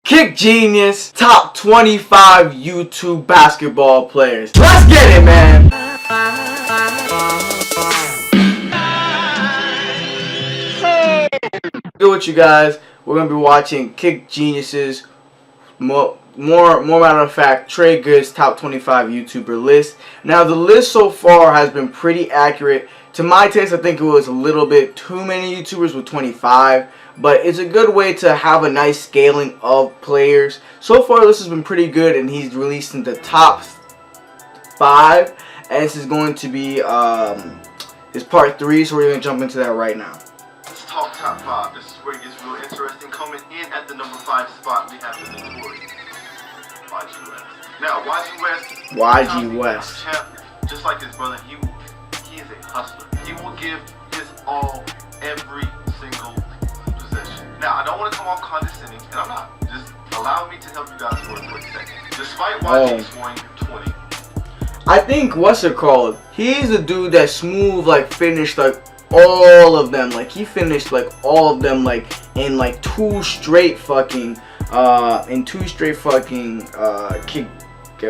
Kick Genius, top 25 YouTube basketball players. Let's get it, man. Good with you guys. We're gonna be watching Kick Genius's more matter of fact, Trey Good's top 25 YouTuber list. Now the list so far has been pretty accurate. To my taste, I think it was a little bit too many YouTubers with 25, but it's a good way to have a nice scaling of players. So far this has been pretty good, and he's released in the top 5, and this is going to be his part 3, so we're going to jump into that right now. Let's talk top 5. This is where it gets real interesting. Coming in at the number 5 spot, we have the notorious YG West. Now, YG West, champ, just like his brother, he is a hustler. He will give his all every single possession. Now, I don't want to come off condescending, and I'm not. Just allow me to help you guys for a quick second. Despite YG scoring 20. I think, what's it called? He's the dude that smooth, like, finished, like, all of them. Like, he finished, like, all of them, like, in, like, two straight fucking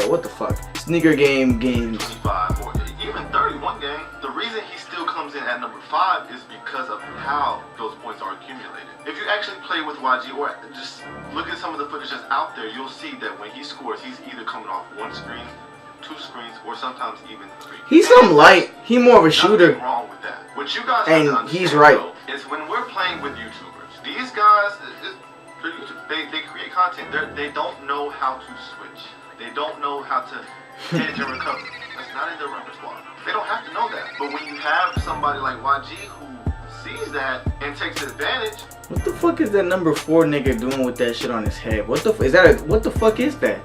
what the fuck? Sneaker games. 25 or even 31 game. The reason he still comes in at number 5 is because of how those points are accumulated. If you actually play with YG or just look at some of the footage that's out there, you'll see that when he scores, he's either coming off one screen, 2 screens, or sometimes even 3. He's some light. He's more of a shooter. Nothing wrong with that. What you guys and have to understand, he's right. though, is when we're playing with YouTubers, these guys, they're YouTube. They create content. They don't know how to switch. They don't know how to hedge and recover. That's not in their repertoire. They don't have to know that. But when you have somebody like YG who sees that and takes advantage. What the fuck is that number 4 nigga doing with that shit on his head? What the fuck is that?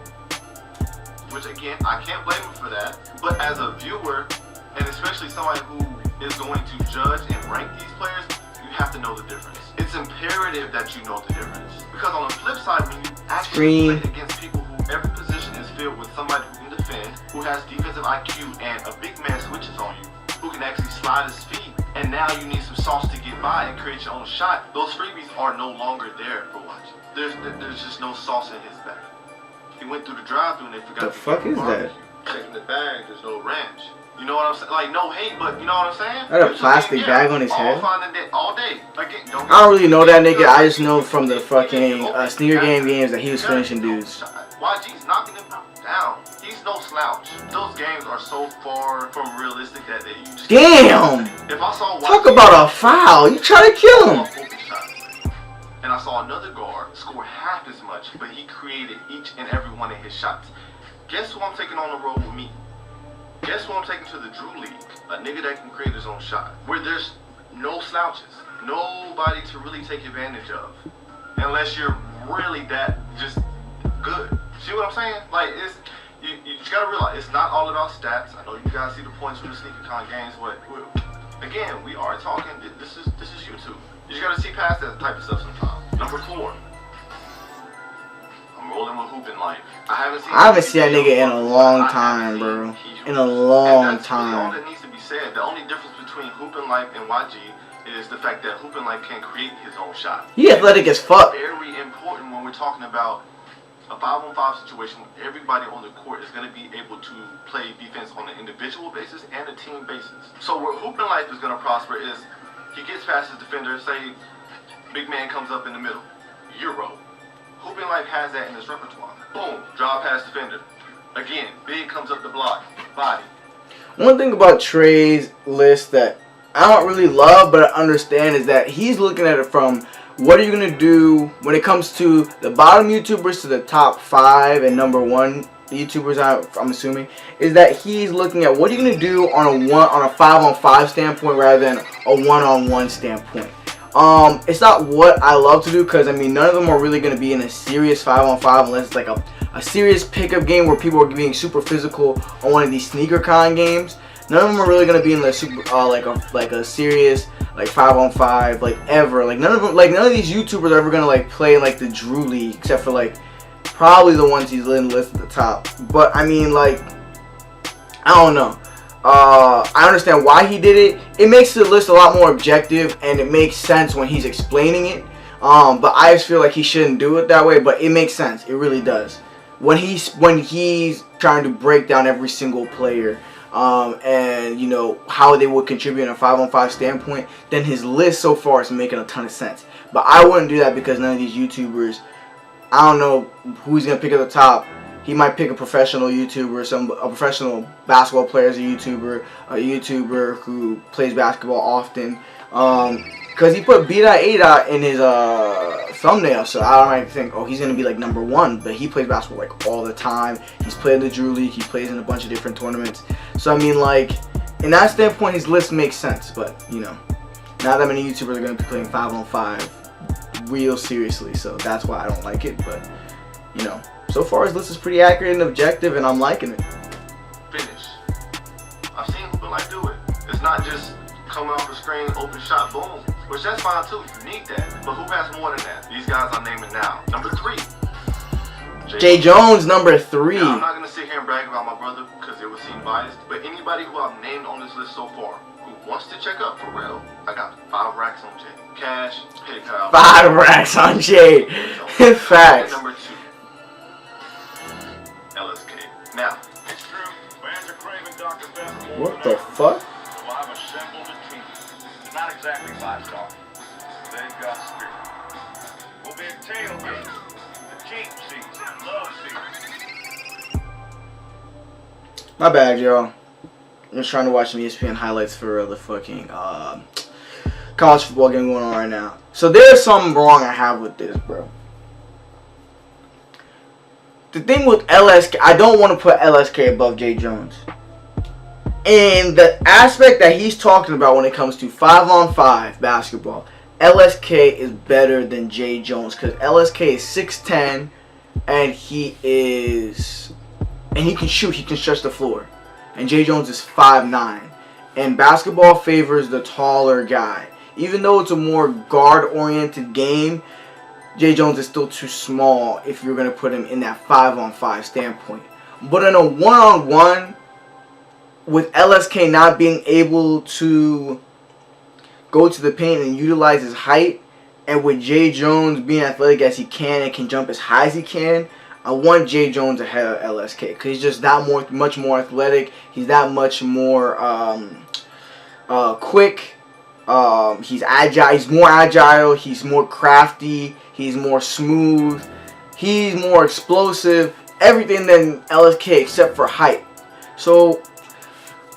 Which again, I can't blame him for that. But as a viewer, and especially somebody who is going to judge and rank these players, you have to know the difference. It's imperative that you know the difference. Because on the flip side, when you actually play against people who every position is filled with somebody who can defend, who has defensive IQ, and a big man switches on you, who can actually slide his feet, and now you need some sauce to get by and create your own shot, those freebies are no longer there for watching. There's just no sauce in his bag. He went through the drive-thru and they forgot the fuck is that? Checking the bag, there's no ranch. You know what I'm saying? Like, no hate, but you know what I'm saying? That a plastic bag on his head? All day. Like, I don't really know that nigga. I just know from the fucking sneaker games that he was finishing dudes. YG's knocking him down. He's no slouch. Those games are so far from realistic that you just damn! If I saw YG, talk about a foul. You try to kill him. And I saw another guard score half as much, but he created each and every one of his shots. Guess who I'm taking on the road with me? Guess who I'm taking to the Drew League? A nigga that can create his own shot. Where there's no slouches. Nobody to really take advantage of. Unless you're really that just good. See what I'm saying? Like, it's you just gotta realize it's not all about stats. I know you guys see the points from the SneakerCon games, but again, we are talking, this is YouTube. You just gotta see past that type of stuff sometimes. Number 4. I'm rolling with Hoopin' Life. I haven't seen that nigga in a long time, bro. In a long time. Really all that needs to be said. The only difference between Hoopin' Life and YG is the fact that Hoopin' Life can create his own shot. He athletic as fuck. Very important when we're talking about a 5-on-5 situation where everybody on the court is going to be able to play defense on an individual basis and a team basis. So where Hoopin' Life is going to prosper is he gets past his defender, say big man comes up in the middle, Euro. Hoopin' Life has that in his repertoire. Boom, drive past defender. Again, big comes up the block, body. One thing about Trey's list that I don't really love but I understand is that he's looking at it from what are you going to do when it comes to the bottom YouTubers to the top 5 and number 1 YouTubers, I'm assuming, is that he's looking at what are you going to do on a 5-on-5 standpoint rather than a 1-on-1 standpoint. It's not what I love to do because I mean none of them are really going to be in a serious 5-on-5 unless it's like a serious pickup game where people are being super physical on one of these SneakerCon games. None of them are really going to be in the super like a serious like 5-on-5 like ever. Like none of these YouTubers are ever going to like play in like the Drew League except for like probably the ones he's in the list at the top. But I mean, like, I don't know. I understand why he did it. It makes the list a lot more objective, and it makes sense when he's explaining it. But I just feel like he shouldn't do it that way. But it makes sense. It really does. When he's trying to break down every single player, and you know how they would contribute in a 5-on-5 standpoint, then his list so far is making a ton of sense. But I wouldn't do that because none of these YouTubers, I don't know who he's gonna pick at the top. He might pick a professional YouTuber, a professional basketball player as a YouTuber who plays basketball often. Because he put B.A. in his thumbnail, so I might think, oh, he's gonna be like number one. But he plays basketball like all the time. He's played in the Drew League. He plays in a bunch of different tournaments. So I mean, like, in that standpoint, his list makes sense. But you know, not that many YouTubers are gonna be playing 5-on-5 real seriously. So that's why I don't like it. But you know, so far his list is pretty accurate and objective, and I'm liking it. Finish. I've seen people like do it. It's not just coming off the screen, open shot, boom. Which that's fine too, you need that. But who has more than that? These guys I'm naming now. Number 3. Jay Jones, number 3. Now, I'm not going to sit here and brag about my brother because it would seem biased. But anybody who I've named on this list so far who wants to check up for real, I got 5 racks on Jay. Cash, PayPal. 5 racks on Jay. Facts. Number 2. LSK. Now, it's true. Fans are craving Dr. Best. What the fuck? So I've assembled a team. It's not exactly 5-star. They've got spirit. We'll be at tailgate. The cheap seats and love seats. My bad, y'all. I'm just trying to watch some ESPN highlights for the fucking college football game going on right now. So there's something wrong I have with this, bro. The thing with LSK, I don't want to put LSK above Jay Jones. And the aspect that he's talking about when it comes to 5-on-5 basketball, LSK is better than Jay Jones because LSK is 6'10", and he can shoot, he can stretch the floor. And Jay Jones is 5'9". And basketball favors the taller guy. Even though it's a more guard-oriented game, Jay Jones is still too small if you're going to put him in that 5-on-5 standpoint. But in a 1-on-1, with LSK not being able to go to the paint and utilize his height, and with Jay Jones being athletic as he can and can jump as high as he can, I want Jay Jones ahead of LSK because he's just that much more athletic. He's that much more quick. He's agile. He's more agile. He's more crafty. He's more smooth. He's more explosive. Everything than LSK except for height. So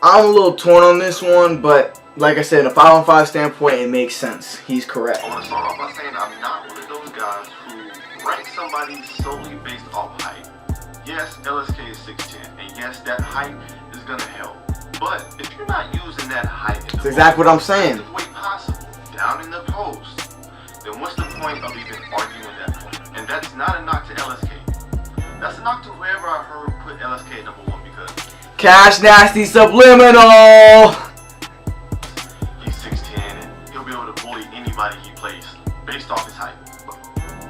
I'm a little torn on this one, but like I said, in a 5-on-5 standpoint, it makes sense. He's correct. I want to start off by saying I'm not one of those guys who rank somebody solely based off height. Yes, LSK is 6'10", and yes, that height is going to help. But if you're not using that height in That's exactly what I'm saying. way possible, down in the post, then what's the point of even arguing that point? And that's not a knock to LSK. That's a knock to whoever I heard put LSK number 1 because Cash Nasty Subliminal. He's 6'10", and he'll be able to bully anybody he plays based off his height. But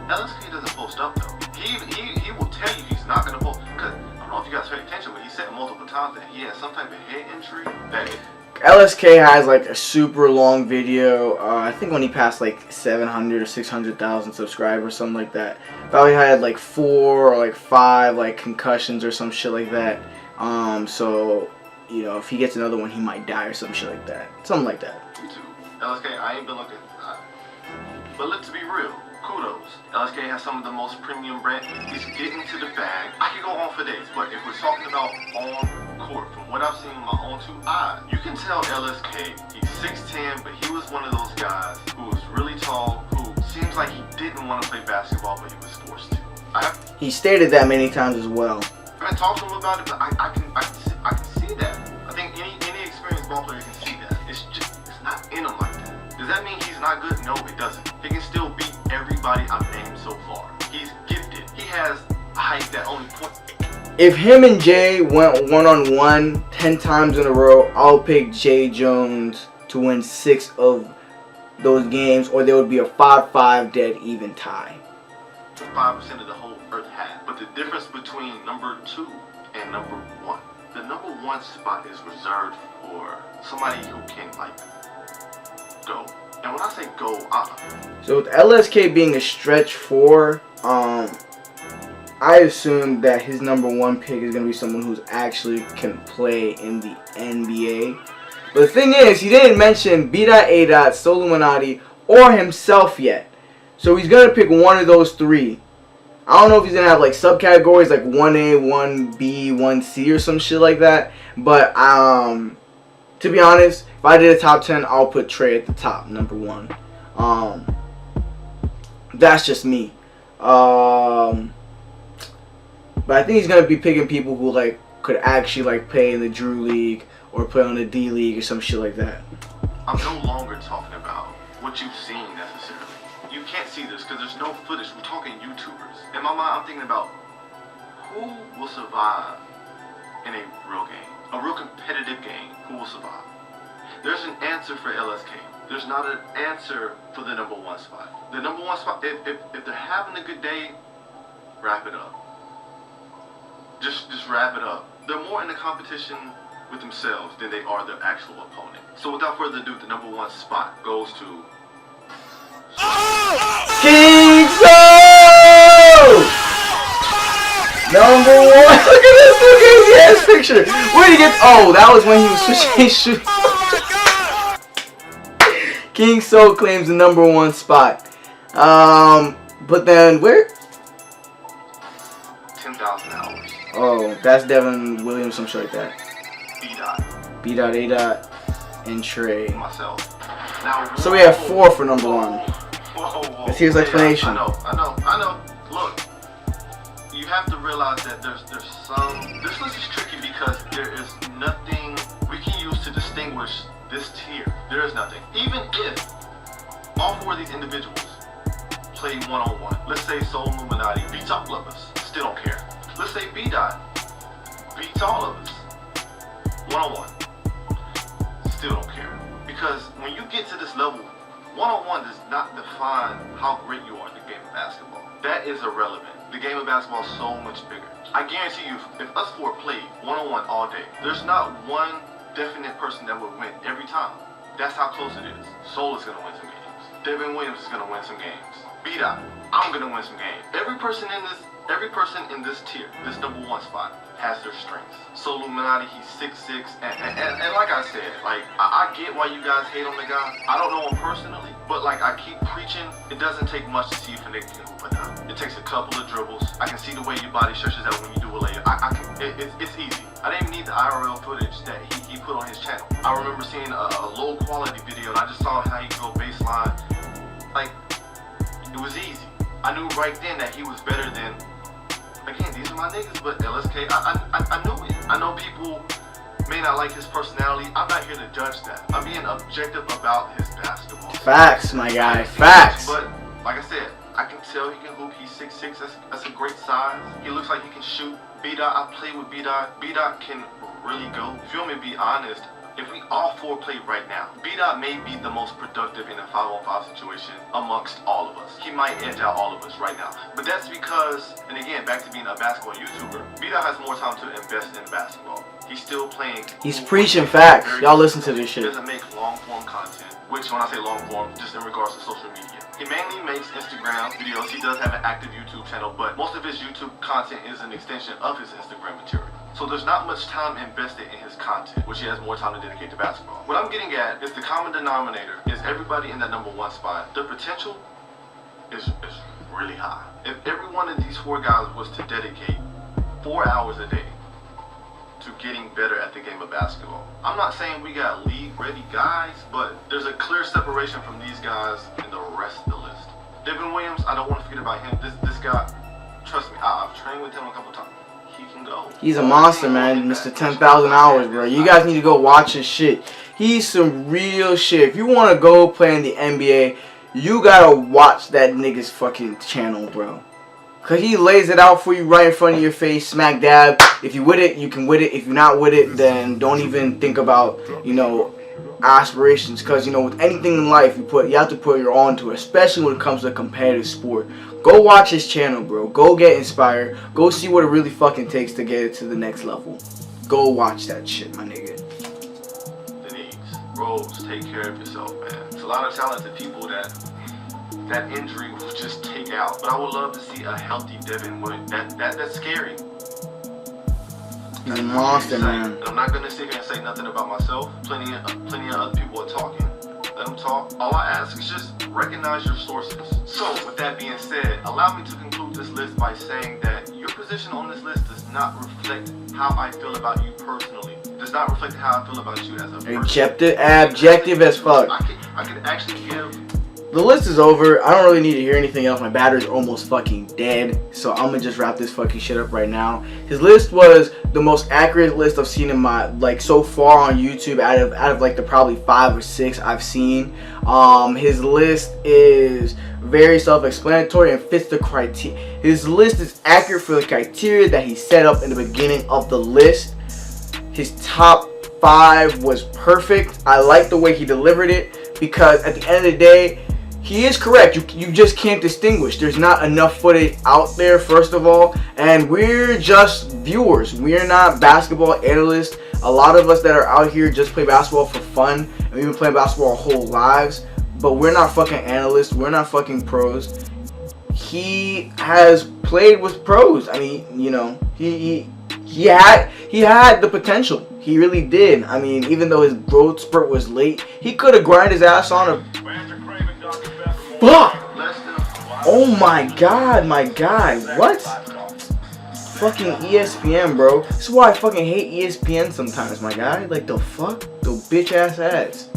LSK doesn't post up though. He will tell you he's not going to post. Because I don't know if you guys paid attention, but he said multiple times that he has some type of head injury. That LSK has like a super long video. I think when he passed like 700 or 600,000 subscribers, something like that. Probably had like 4 or like 5 like concussions or some shit like that. So you know, if he gets another one, he might die or some shit like that. Something like that. Me too. LSK, I ain't been looking. But let's be real. Kudos. LSK has some of the most premium brand. He's getting to the bag. I could go on for days, but if we're talking about on court, from what I've seen with my own 2 eyes, you can tell LSK, he's 6'10", but he was one of those guys who was really tall, who seems like he didn't want to play basketball, but he was forced to. He stated that many times as well. I talked to him about it, but I can see that. I think any experienced ball player can see that. It's not in him like that. Does that mean he's not good? No, it doesn't. He can still beat everybody I've named so far. He's gifted. He has a height that only points. If him and Jay went 1-on-1 10 times in a row, I'll pick Jay Jones to win 6 of those games, or there would be a 5-5 dead even tie. 5% of the whole earth had. But the difference between number 2 and number 1, the number 1 spot is reserved for somebody who can like go. And when I say go, so with LSK being a stretch 4, I assume that his number 1 pick is going to be someone who's actually can play in the NBA. But the thing is, he didn't mention B.A. Soluminati, or himself yet. So he's going to pick one of those 3. I don't know if he's going to have like subcategories like 1A, 1B, 1C or some shit like that. But to be honest, if I did a top 10, I'll put Trey at the top, number 1. That's just me. But I think he's gonna be picking people who like could actually like play in the Drew League or play on the D League or some shit like that. I'm no longer talking about what you've seen necessarily. You can't see this because there's no footage. We're talking YouTubers. In my mind, I'm thinking about who will survive in a real game, a real competitive game. Who will survive? There's an answer for LSK. There's not an answer for the number 1 spot. The number 1 spot, if they're having a good day, wrap it up. Just wrap it up. They're more in the competition with themselves than they are their actual opponent. So without further ado, the number 1 spot goes to King Soul! Number 1. Look at this crazy ass picture. Where did he get? Oh, that was when he was switching shoes. King Soul claims the number 1 spot. But then where? 10,000 hours. Oh, that's Devin Williams, some shit like that. B.A. and Trey. Myself. Now, So we have 4 for number 1. Whoa. Let's hear his explanation. I know. Look, you have to realize that there's some. This list is tricky because there is nothing we can use to distinguish this tier. There is nothing. Even if all 4 of these individuals play one-on-one, let's say Soul Illuminati beats all of us, still don't care. Let's say B-Dot beats all of us one-on-one, still don't care. Because when you get to this level, one-on-one does not define how great you are in the game of basketball. That is irrelevant. The game of basketball is so much bigger. I guarantee you, if us 4 played one-on-one all day, there's not one definite person that would win every time. That's how close it is. Soul is going to win some games. Devin Williams is going to win some games. B-Dot, I'm going to win some games. Every person in this tier, this number 1 spot, has their strengths. So Illuminati, he's 6'6", and like I said, like I get why you guys hate on the guy. I don't know him personally, but like I keep preaching, it doesn't take much to see if a nigga can hoop or not. It takes a couple of dribbles. I can see the way your body stretches out when you do a layup. It's easy. I didn't even need the IRL footage that he put on his channel. I remember seeing a low quality video and I just saw how he go baseline. Like, it was easy. I knew right then that he was better than. Again, these are my niggas, but LSK, I knew it. I know people may not like his personality. I'm not here to judge that. I'm being objective about his basketball. Facts, my guy. Facts. But, like I said, I can tell he can hoop. He's 6'6". That's a great size. He looks like he can shoot. B-Dot, I play with B-Dot. B-Dot can really go. If you want me to be honest, if we all 4 played right now, B-Dot may be the most productive in a 5-on-5 situation amongst all of us. He might edge out all of us right now. But that's because, and again, back to being a basketball YouTuber, B-Dot has more time to invest in basketball. He's still playing. He's preaching facts. Y'all listen to this shit. He doesn't make long-form content, which when I say long-form, just in regards to social media. He mainly makes Instagram videos. He does have an active YouTube channel, but most of his YouTube content is an extension of his Instagram material. So there's not much time invested in his content, which he has more time to dedicate to basketball. What I'm getting at is the common denominator is everybody in that number 1 spot. Their potential is really high. If every one of these 4 guys was to dedicate 4 hours a day to getting better at the game of basketball, I'm not saying we got league-ready guys, but there's a clear separation from these guys and the rest of the list. Devin Williams, I don't want to forget about him. This guy, trust me, I've trained with him a couple times. He can go. He's a monster, man. Mr. 10,000 hours, bro. You guys need to go watch his shit. He's some real shit. If you want to go play in the NBA, you gotta watch that nigga's fucking channel, bro. Cause he lays it out for you right in front of your face, smack dab. If you with it, you can with it. If you're not with it, then don't even think about, you know, aspirations. Cause you know, with anything in life, you have to put your all into it, especially when it comes to a competitive sport. Go watch his channel, bro. Go get inspired. Go see what it really fucking takes to get it to the next level. Go watch that shit, my nigga. Denise, Rose, take care of yourself, man. So a lot of talented people that injury will just take out. But I would love to see a healthy Devin Wood. That's scary. He's a monster, man. I'm not gonna sit here and say nothing about myself. Plenty of other people are talking. Let them talk. All I ask is just recognize your sources. So, with that being said, allow me to conclude this list by saying that your position on this list does not reflect how I feel about you personally. Does not reflect how I feel about you as a person. Objective as fuck. I can actually give. The list is over. I don't really need to hear anything else. My battery's almost fucking dead. So I'm gonna just wrap this fucking shit up right now. His list was the most accurate list I've seen in my, like, so far on YouTube out of like the probably 5 or 6 I've seen. His list is very self-explanatory and fits the criteria. His list is accurate for the criteria that he set up in the beginning of the list. His top 5 was perfect. I like the way he delivered it because at the end of the day, he is correct. You just can't distinguish. There's not enough footage out there, first of all. And we're just viewers. We're not basketball analysts. A lot of us that are out here just play basketball for fun. And we've been playing basketball our whole lives. But we're not fucking analysts. We're not fucking pros. He has played with pros. I mean, you know, he had the potential. He really did. I mean, even though his growth spurt was late, he could have grinded his ass on a... Fuck! Oh my god, my guy. What? Fucking ESPN, bro. This is why I fucking hate ESPN sometimes, my guy. Like, the fuck? The bitch ass ads.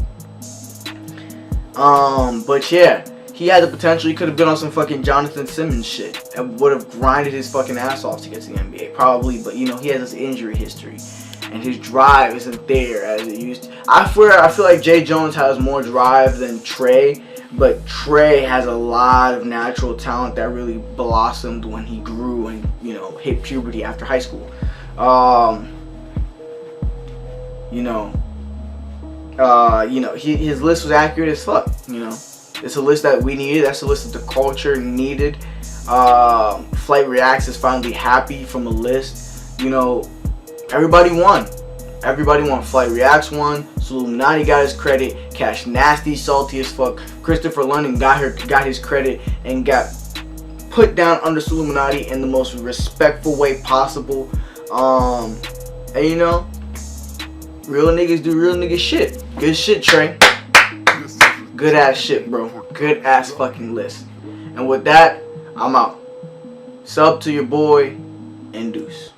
But yeah, he had the potential. He could have been on some fucking Jonathan Simmons shit and would have grinded his fucking ass off to get to the NBA, probably. But you know, he has this injury history, and his drive isn't there as it used to. I feel like Jay Jones has more drive than Trey, but Trey has a lot of natural talent that really blossomed when he grew and, you know, hit puberty after high school. His list was accurate as fuck. You know, it's a list that we needed. That's a list that the culture needed. Flight Reacts is finally happy from a list. You know, everybody won. Everybody won. Flight Reacts won. Illuminati got his credit. Cash Nasty salty as fuck. Christopher London got his credit and got put down under Illuminati in the most respectful way possible. And you know, real niggas do real nigga shit. Good shit, Trey. Good ass shit, bro. Good ass fucking list. And with that, I'm out. Sub to your boy and deuce.